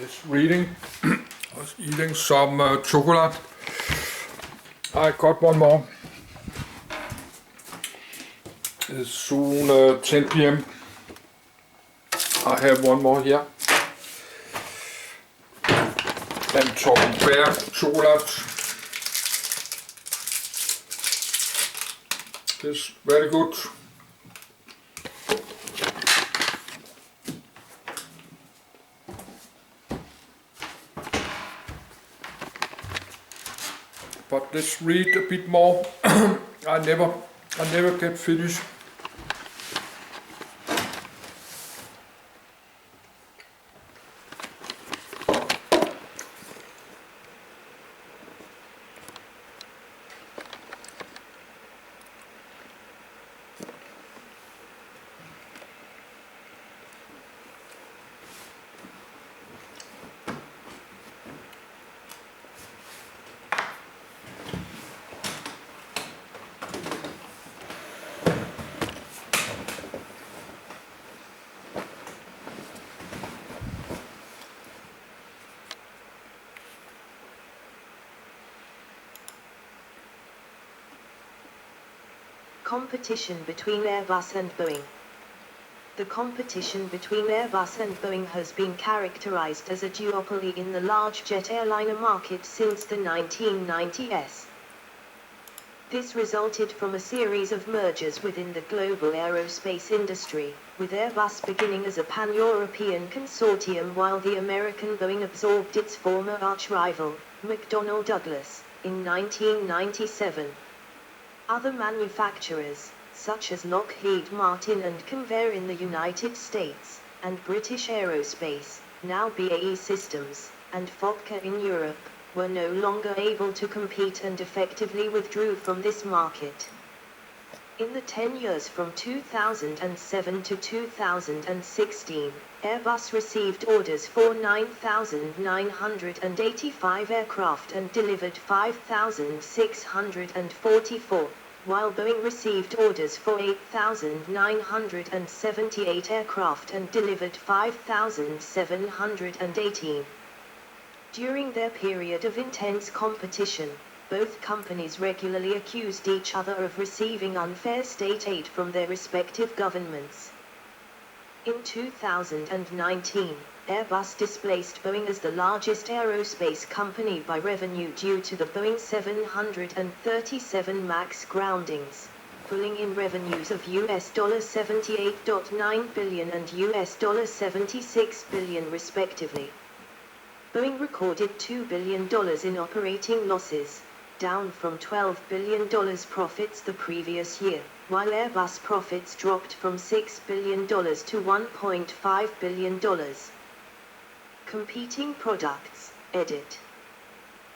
is reading. I was eating some chocolate. I got one more. It's soon 10 p.m. I have one more here. And chocolate bear chocolate. It's very good. But let's read a bit more. I never get finished. Competition between Airbus and Boeing. The competition between Airbus and Boeing has been characterized as a duopoly in the large jet airliner market since the 1990s. This resulted from a series of mergers within the global aerospace industry, with Airbus beginning as a pan-European consortium while the American Boeing absorbed its former arch-rival, McDonnell Douglas, in 1997. Other manufacturers, such as Lockheed Martin and Convair in the United States, and British Aerospace, now BAE Systems, and Fokker in Europe, were no longer able to compete and effectively withdrew from this market. In the 10 years from 2007 to 2016, Airbus received orders for 9,985 aircraft and delivered 5,644, while Boeing received orders for 8,978 aircraft and delivered 5,718. During their period of intense competition, both companies regularly accused each other of receiving unfair state aid from their respective governments. In 2019, Airbus displaced Boeing as the largest aerospace company by revenue due to the Boeing 737 MAX groundings, pulling in revenues of $78.9 billion and $76 billion respectively. Boeing recorded $2 billion in operating losses, down from $12 billion profits the previous year, while Airbus profits dropped from $6 billion to $1.5 billion. Competing products, edit.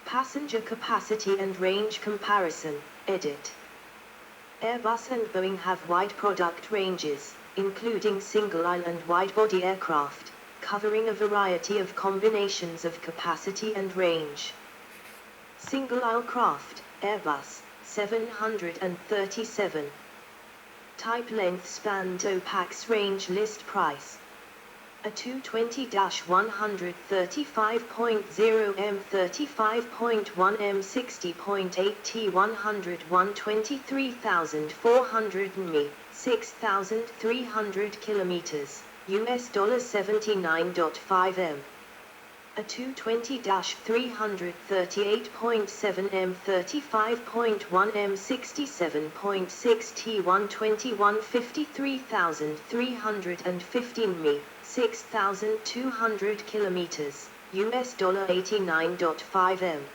Passenger capacity and range comparison, edit. Airbus and Boeing have wide product ranges, including single-aisle and wide-body aircraft, covering a variety of combinations of capacity and range. Single-aisle craft, Airbus, 737. Type length span pax range list price. A 220-135.0 M 35.1 M 60.8 T 100 123,400 mi, 6,300 kilometers, $79.5 M. A 220-338.7 M 35.1 M 67.6 T 121 53,315 mi, 6,200 kilometers, $89.5 M.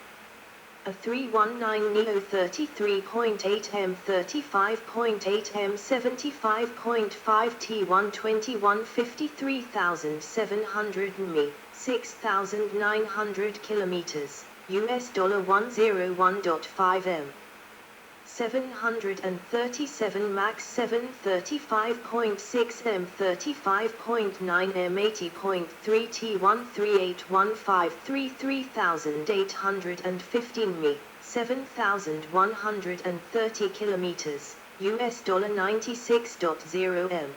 A 319neo 33.8 M 35.8 M 75.5 T 121 53,700 mi, 6,900 kilometers, $101.5 M. 737 MAX 735.6 M 35.9 M 80.3 T 13815 3,815 mi, 7,130 kilometers, $96.0 M.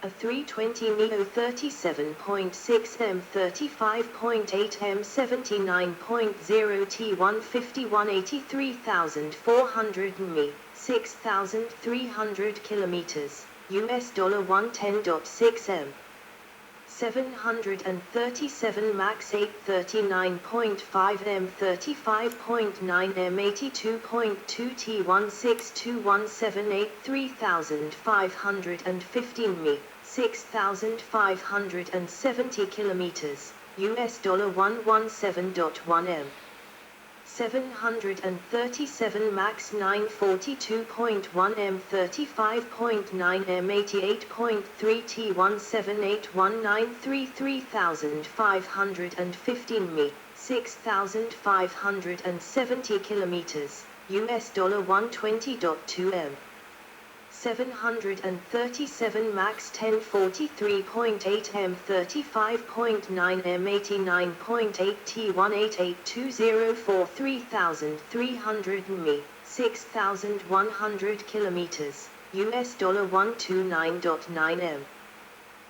A 320neo 37.6 m 35.8 m 79.0 t 151 83,400 mi, 6,300 kilometers, US dollar 110.6 m. 737 max 839.5 m 35.9 m 82.2 t 16217 3,515 mi, 6,570 kilometers, US dollar 117.1 m. 737 max 942.1 m 35.9 m 88.3 t 17819 3,515 mi, 6,570 kilometers, US dollar 120.2 m. 737 max 1043.8 m 35.9 m 89.8 t 18820 3,300 mi, 6,100 kilometers, US dollar 129.9 m.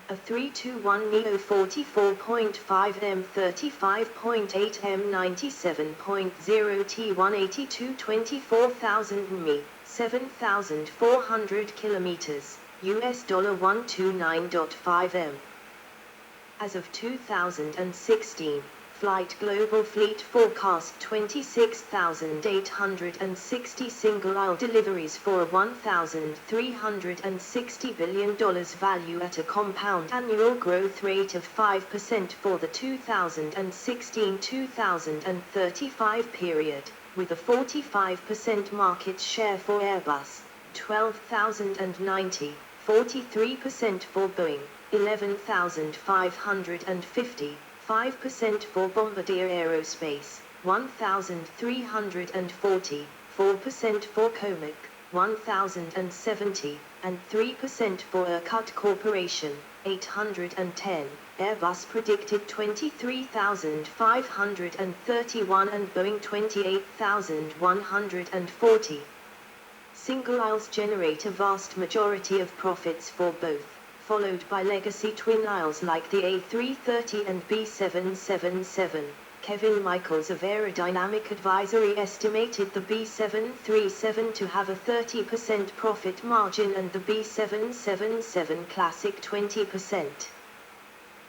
A 321neo 44.5 m 35.8 m 97.0 t 182 24,000 mi, 7,400 kilometers, US dollar 129.5 m. As of 2016, Flight Global Fleet forecast 26,860 single-aisle deliveries for a $1,360 billion value at a compound annual growth rate of 5% for the 2016-2035 period, with a 45% market share for Airbus, 12,090, 43% for Boeing, 11,550, 5% for Bombardier Aerospace, 1,340, 4% for Comac, 1,070, and 3% for Irkut Corporation, 810. Airbus predicted 23,531 and Boeing 28,140. Single aisles generate a vast majority of profits for both, followed by legacy twin aisles like the A330 and B777. Kevin Michaels of Aerodynamic Advisory estimated the B737 to have a 30% profit margin and the B777 Classic 20%.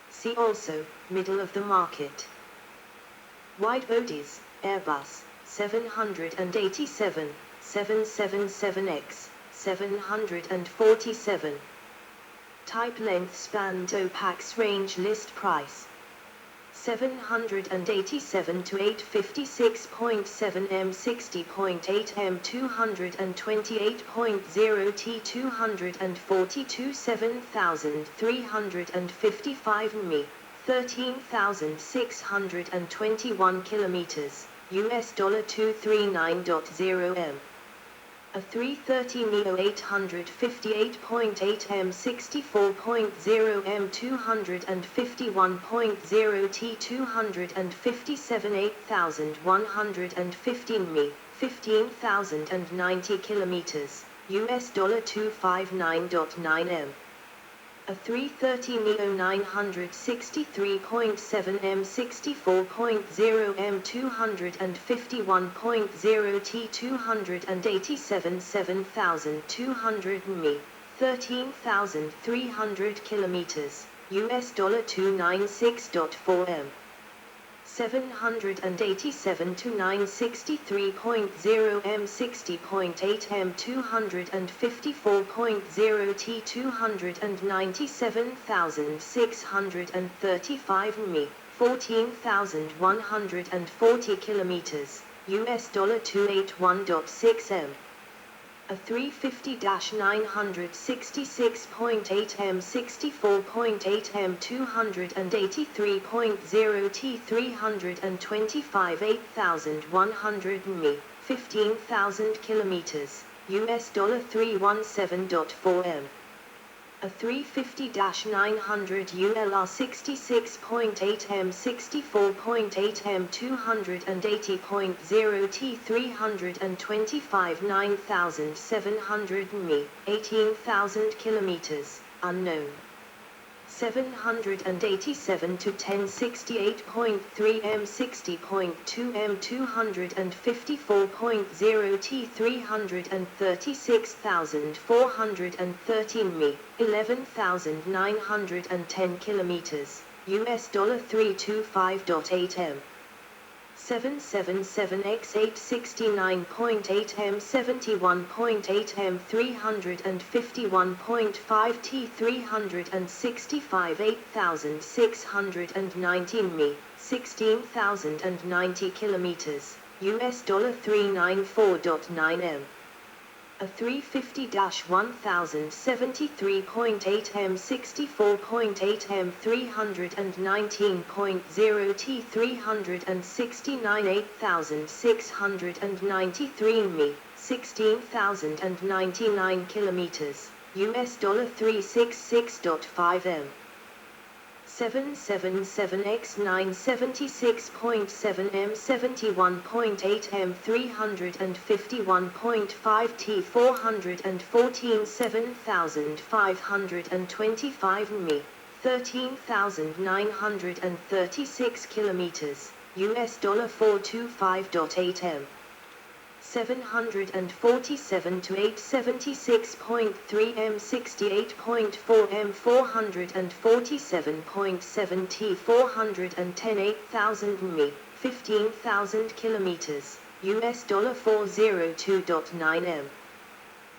See also, middle of the market. Wide bodies, Airbus, 787, 777X, 747. Type length span Opax range list price 787 to 856.7 m 60.8 m 228.0 t 242 7,355 mi 13,621 kilometers US dollar 239.0 m. A 330neo 858.8 m 64.0 m 251.0 t 257 8,115 mi, 15,090 kilometers, US dollar 259.9 m. A 330neo 963.7 m 64.0 m 251.0 t 287 7,200 mi, 13,300 kilometers, US dollar 296.4 m. 787 to 963.0 m 60.8 m 254.0 t 297,635 mi, 14,140 kilometers, US dollar 281.6 m. A 350-966.8 m 64.8 m 283.0 t 325 8,100 mi, 15,000 kilometers, US dollar 317.4 m. A 350-900 ULR 66.8 m 64.8 m 280.0 t 325 9,700 mi, 18,000 kilometers, unknown. 787 to 1068.3 m 60.2 m 254.0 t 336,413 mi, 11,910 kilometers, US dollar 325.8 m. 777x 869.8 m 71.8 m 351.5 t 365 8,619 mi, 16,090 kilometers, US dollar 394.9 m. A 350-1073.8 m 64.8 m 319.0 t 369 8,693 mi, 16,099 kilometers, US dollar 366.5 m. 777x 976.7 m 71.8 m 351.5 t 414 7,525 mi, 13,936 kilometers, US dollar 425.8 m. 747 to 876.3 m 68.4 m 447.7 t 410 8,000 mi, 15,000 kilometers, US dollar 402.9 m.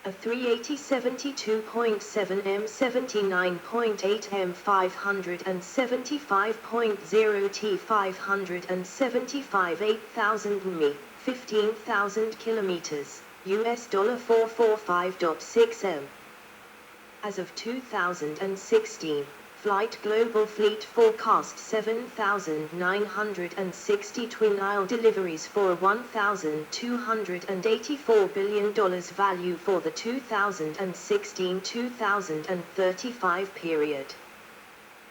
A 380-72.7 m 79.8 m 575.0 t 575 8,000 mi, 15,000 kilometers, US dollar 445.6 m. As of 2016, Flight Global Fleet forecast 7,960 twin-aisle deliveries for a $1,284 billion value for the 2016-2035 period.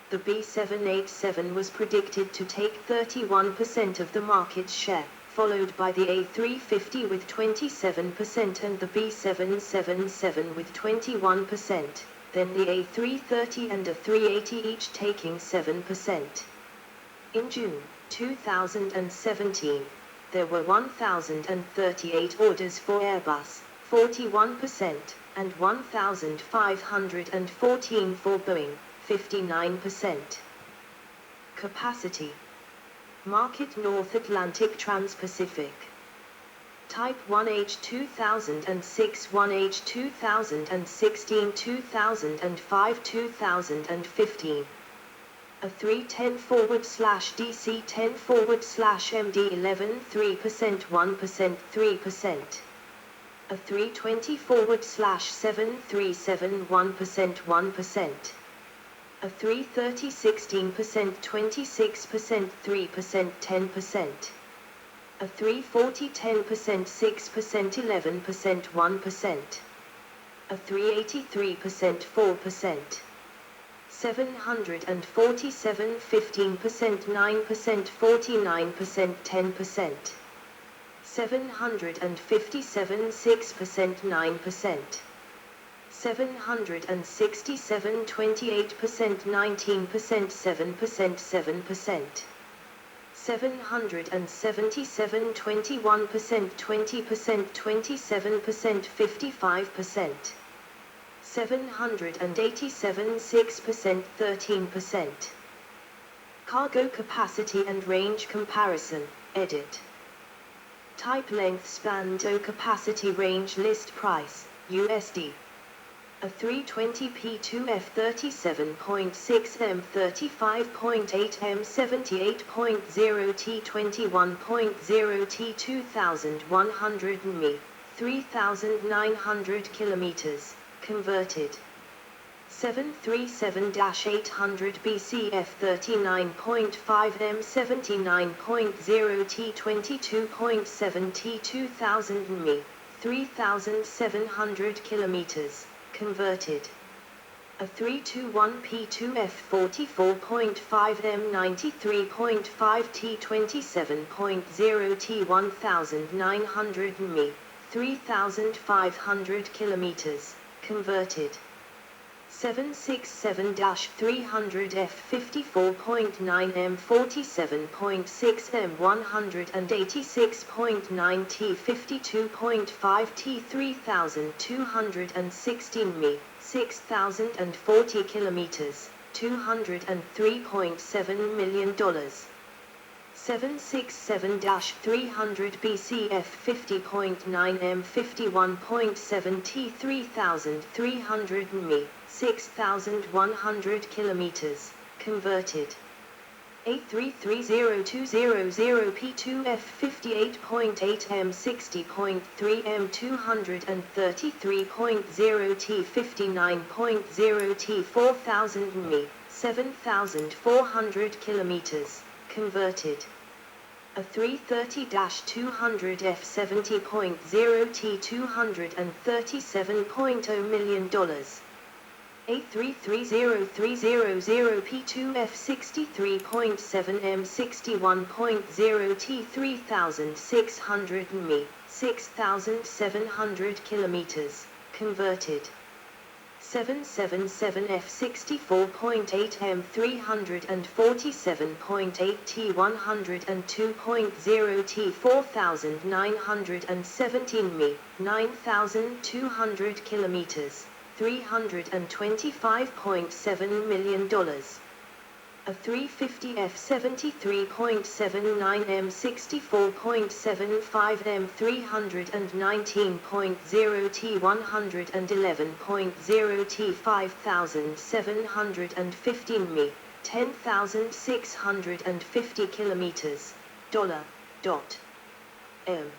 The B787 was predicted to take 31% of the market share, followed by the A350 with 27% and the B777 with 21%. Then the A330 and A380 each taking 7%. In June 2017, there were 1,038 orders for Airbus, 41%, and 1,514 for Boeing, 59%. Capacity. Market North Atlantic Trans-Pacific. Type 1H 2006 1H 2016 2005 2015. A 310 DC 10 MD 11 3% 1% 3%. A 320 737 1% 1%. A 330 16% 26% 3% 10%. A 340 10% 6% 11% 1%. A 380 3% 4%. 747 15% 9% 49% 10%. 757 6% 9%. 767 28% 19% 7% 7%. 777 21% 20% 27% 55%. 787 6% 13%. Cargo capacity and range comparison, edit. Type length span to capacity range list price, USD. A 320 P2F 37.6 M 35.8 M 78.0 T 21.0 T 2100 mi, 3,900 kilometers, converted. 737-800 BCF 39.5 M 79.0 T 22.7 T 2000 mi, 3,700 kilometers. Converted. A 321 P2F 44.5 M 93.5 T 27.0 T 1900 mi, 3,500 kilometers, converted. 767-300 F54.9 M 47.6 M 186.9 T 52.5 T 3216 Mi 6040 kilometers, $203.7 million. 767-300 BCF 50.9 M 51.7 T 3300 Mi 6100 kilometers, converted. A330-200 P2F 58.8 M 60.3 M 233.0 T 59.0 T 4000 Mi 7400 kilometers, converted. A 330-200 F 70.0 T $237.0 million. A330-300 P2F 63.7 M 61.0 T 3600 Mi 6700 kilometers, converted. 777 F 64.8 M 347.8 T 102.0 T 4917 Mi 9200 kilometers, $325.7 million. A 350 F 73.79 M 64.75 M 319.0 T 111.0 T 5715 Mi 10,650 kilometers, $M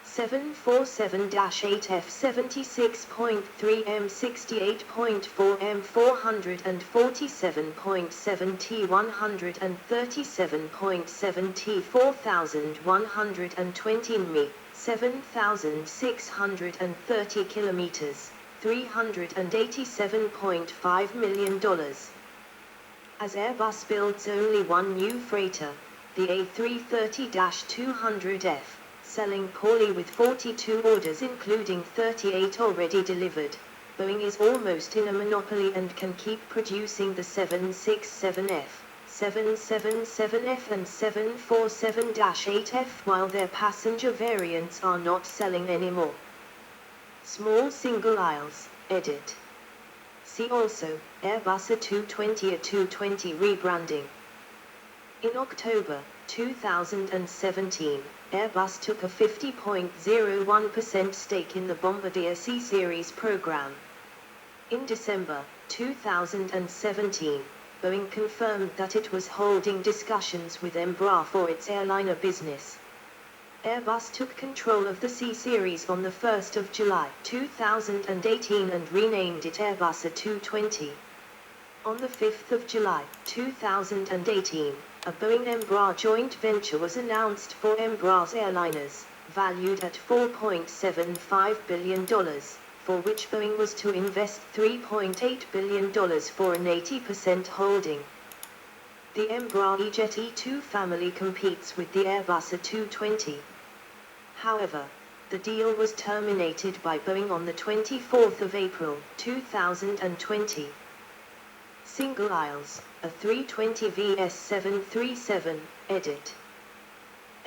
747-8 F 76.3 M 68.4 M 447.7 T 137.7 T 4120 Mi 7,630 kilometers, $387.5 million. As Airbus builds only one new freighter, the A330-200F, selling poorly with 42 orders including 38 already delivered, Boeing is almost in a monopoly and can keep producing the 767F, 777F and 747-8F while their passenger variants are not selling anymore. Small single aisles, edit. See also, Airbus A220 rebranding. In October 2017, Airbus took a 50.01% stake in the Bombardier C-Series program. In December 2017, Boeing confirmed that it was holding discussions with Embraer for its airliner business. Airbus took control of the C-Series on the 1st of July 2018 and renamed it Airbus A220. On the 5th of July 2018, a Boeing-Embraer joint venture was announced for Embraer's airliners, valued at $4.75 billion, for which Boeing was to invest $3.8 billion for an 80% holding. The Embraer E-Jet E2 family competes with the Airbus A220. However, the deal was terminated by Boeing on the 24th of April 2020. Single aisles, A320 vs 737, edit.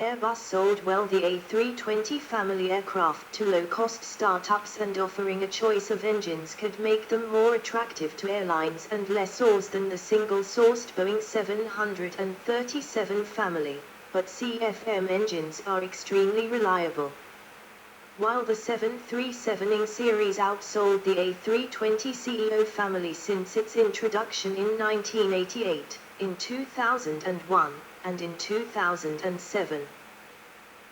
Airbus sold well the A320 family aircraft to low-cost startups, and offering a choice of engines could make them more attractive to airlines and lessors than the single-sourced Boeing 737 family, but CFM engines are extremely reliable. While the 737 series outsold the A320 CEO family since its introduction in 1988, in 2001, and in 2007.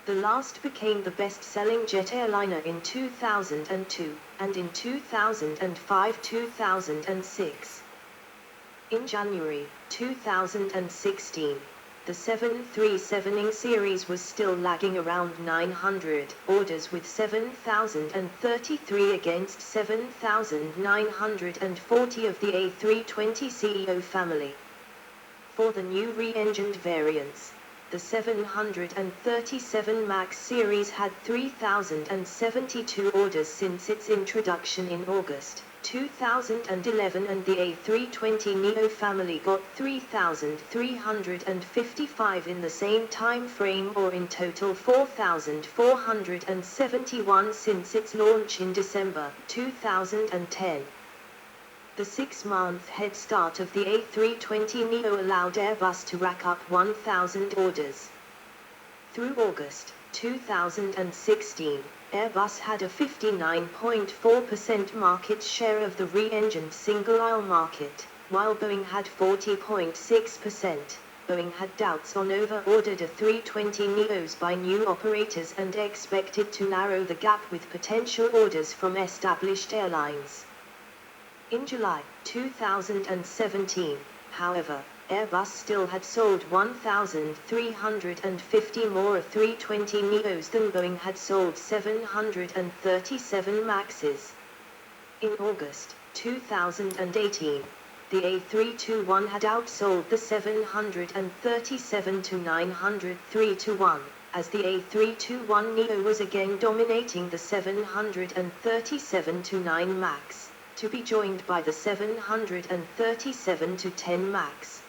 The last became the best-selling jet airliner in 2002, and in 2005-2006. In January 2016, the 737 series was still lagging around 900 orders, with 7,033 against 7,940 of the A320 CEO family. For the new re-engined variants, the 737 MAX series had 3,072 orders since its introduction in August 2011, and the A320neo family got 3,355 in the same time frame, or in total 4,471 since its launch in December 2010. The 6-month head start of the A320neo allowed Airbus to rack up 1,000 orders. Through August 2016, Airbus had a 59.4% market share of the re-engined single-aisle market, while Boeing had 40.6%. Boeing had doubts on over-ordered A320neos by new operators and expected to narrow the gap with potential orders from established airlines. In July 2017, however, Airbus still had sold 1,350 more A320neos than Boeing had sold 737 MAXes. In August 2018, the A321 had outsold the 737 to 903 to 1, as the A321neo was again dominating the 737 to 9 MAX, to be joined by the 737 to 10 MAX.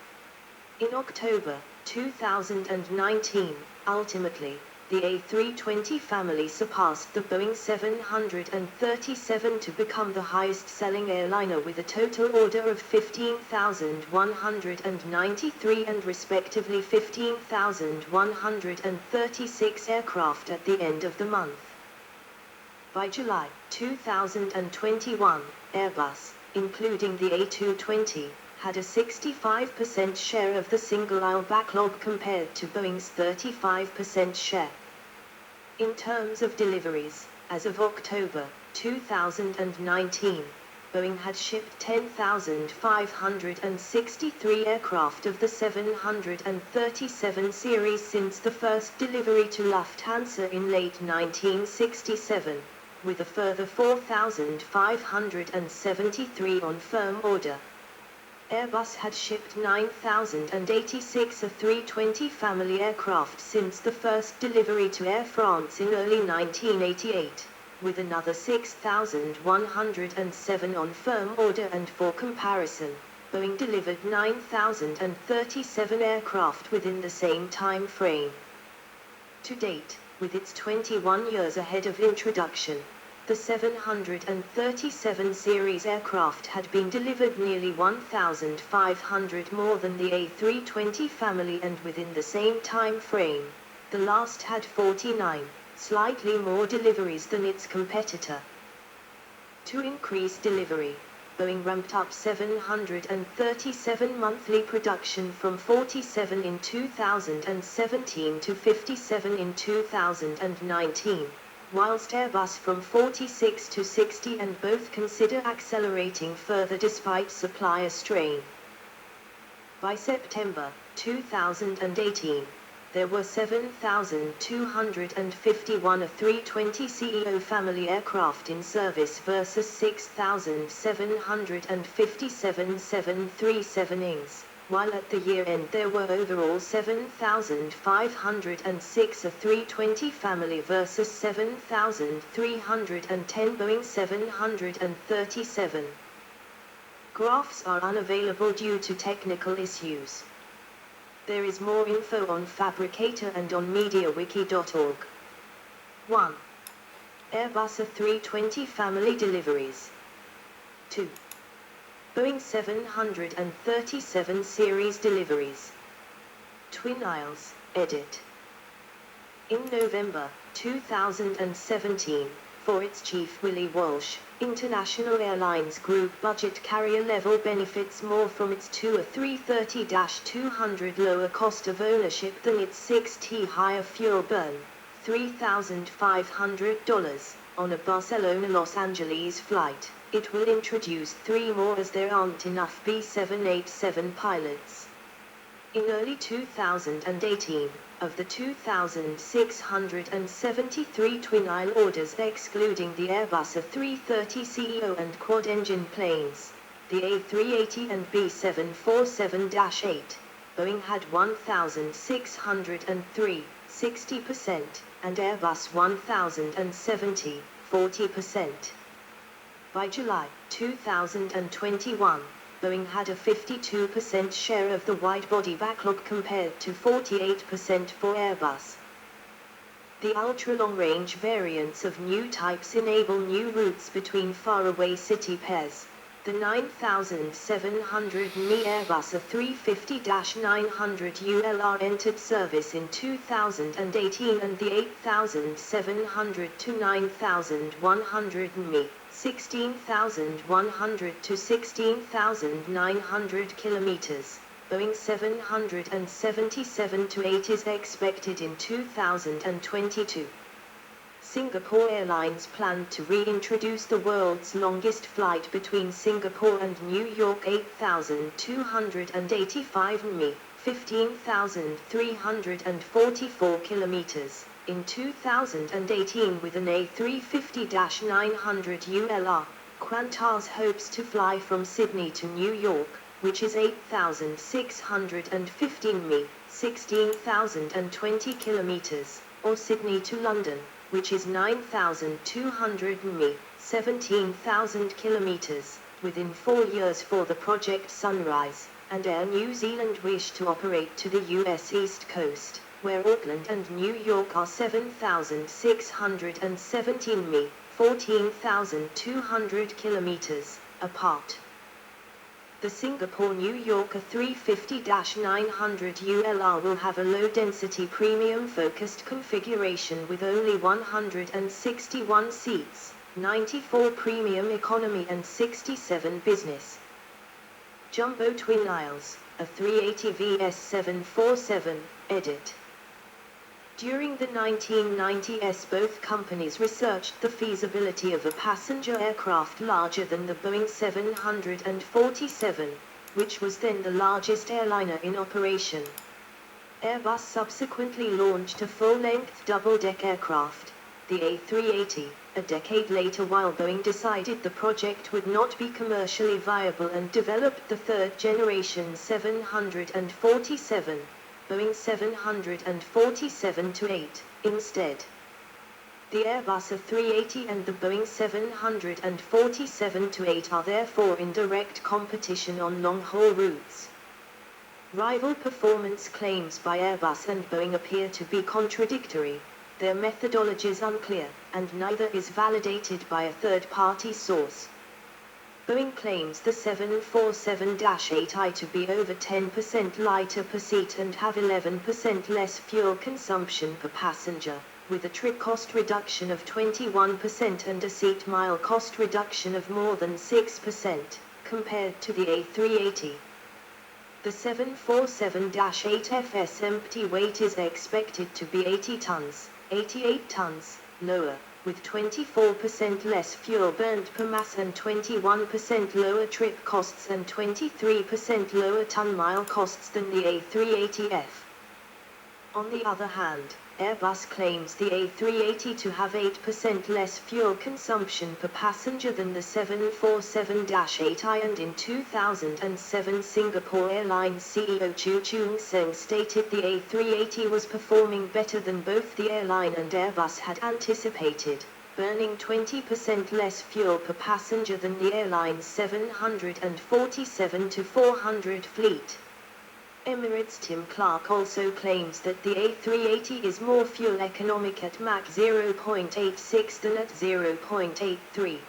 In October 2019, ultimately, the A320 family surpassed the Boeing 737 to become the highest-selling airliner with a total order of 15,193 and respectively 15,136 aircraft at the end of the month. By July 2021, Airbus, including the A220, had a 65% share of the single-aisle backlog compared to Boeing's 35% share. In terms of deliveries, as of October 2019, Boeing had shipped 10,563 aircraft of the 737 series since the first delivery to Lufthansa in late 1967, with a further 4,573 on firm order. Airbus had shipped 9,086 A320 family aircraft since the first delivery to Air France in early 1988, with another 6,107 on firm order, and for comparison, Boeing delivered 9,037 aircraft within the same time frame. To date, with its 21 years ahead of introduction, the 737 series aircraft had been delivered nearly 1,500 more than the A320 family, and within the same time frame, the last had 49, slightly more deliveries than its competitor. To increase delivery, Boeing ramped up 737 monthly production from 47 in 2017 to 57 in 2019. Whilst Airbus from 46 to 60, and both consider accelerating further despite supplier strain. By September 2018, there were 7,251 A320ceo family aircraft in service versus 6,757 737ings. While at the year-end there were overall 7,506 A320 family versus 7,310 Boeing 737. Graphs are unavailable due to technical issues. There is more info on Fabricator and on MediaWiki.org. 1. Airbus A320 family deliveries. 2. Boeing 737 series deliveries. Twin aisles, edit. In November 2017, for its chief Willie Walsh, International Airlines Group budget carrier level benefits more from its 2 A330-200 lower cost of ownership than its 6T higher fuel burn, $3,500, on a Barcelona-Los Angeles flight. It will introduce 3 more as there aren't enough B787 pilots. In early 2018, of the 2,673 twin-aisle orders excluding the Airbus A330ceo and quad-engine planes, the A380 and B747-8, Boeing had 1,603, 60%, and Airbus 1,070, 40%. By July 2021, Boeing had a 52% share of the wide-body backlog compared to 48% for Airbus. The ultra-long-range variants of new types enable new routes between faraway city pairs. The 9700 Mi Airbus A350-900 ULR entered service in 2018 and the 8700 to 9100 Mi, 16,100 to 16,900 kilometers. Boeing 777-8 is expected in 2022. Singapore Airlines planned to reintroduce the world's longest flight between Singapore and New York 8,285 mi, 15,344 kilometers, in 2018 with an A350-900 ULR. Qantas hopes to fly from Sydney to New York, which is 8,615 mi, 16,020 kilometers, or Sydney to London, which is 9,200 mi, 17,000 kilometers, within 4 years for the Project Sunrise, and Air New Zealand wish to operate to the US East Coast, where Auckland and New York are 7,617 mi, 14,200 kilometers, apart. The Singapore-New York A350-900 ULR will have a low-density premium-focused configuration with only 161 seats, 94 premium economy and 67 business. Jumbo Twin Aisles, A380 vs 747, edit. During the 1990s, both companies researched the feasibility of a passenger aircraft larger than the Boeing 747, which was then the largest airliner in operation. Airbus subsequently launched a full-length double-deck aircraft, the A380, a decade later while Boeing decided the project would not be commercially viable and developed the third-generation 747. Boeing 747-8, instead. The Airbus A380 and the Boeing 747-8 are therefore in direct competition on long-haul routes. Rival performance claims by Airbus and Boeing appear to be contradictory, their methodologies unclear, and neither is validated by a third-party source. Boeing claims the 747-8i to be over 10% lighter per seat and have 11% less fuel consumption per passenger, with a trip cost reduction of 21% and a seat mile cost reduction of more than 6%, compared to the A380. The 747-8F's empty weight is expected to be 80 tons, 88 tons, lower, with 24% less fuel burnt per mass and 21% lower trip costs and 23% lower ton-mile costs than the A380F. On the other hand, Airbus claims the A380 to have 8% less fuel consumption per passenger than the 747-8i, and in 2007 Singapore Airlines CEO Chu Choong Seng stated the A380 was performing better than both the airline and Airbus had anticipated, burning 20% less fuel per passenger than the airline's 747-400 fleet. Emirates' Tim Clark also claims that the A380 is more fuel economic at Mach 0.86 than at 0.83.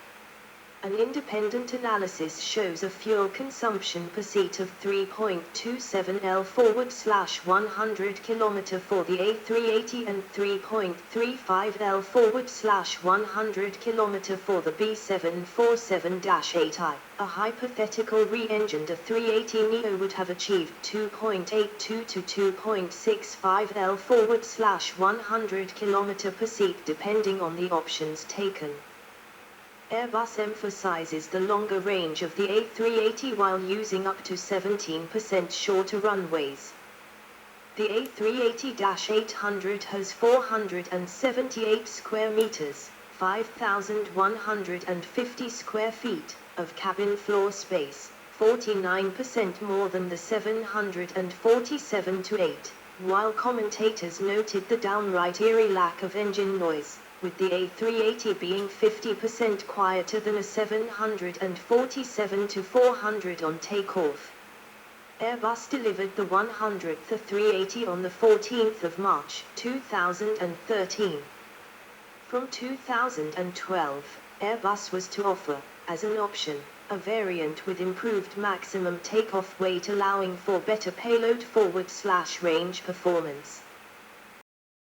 An independent analysis shows a fuel consumption per seat of 3.27 L/100 km for the A380 and 3.35 L/100 km for the B747-8i. A hypothetical re-engined A380neo would have achieved 2.82 to 2.65 L/100 km per seat depending on the options taken. Airbus emphasizes the longer range of the A380 while using up to 17% shorter runways. The A380-800 has 478 square meters, 5,150 square feet, of cabin floor space, 49% more than the 747-8, while commentators noted the downright eerie lack of engine noise. with the A380 being 50% quieter than a 747-400 on takeoff. Airbus delivered the 100th A380 on the 14th of March, 2013. From 2012, Airbus was to offer, as an option, a variant with improved maximum takeoff weight allowing for better payload forward/range performance.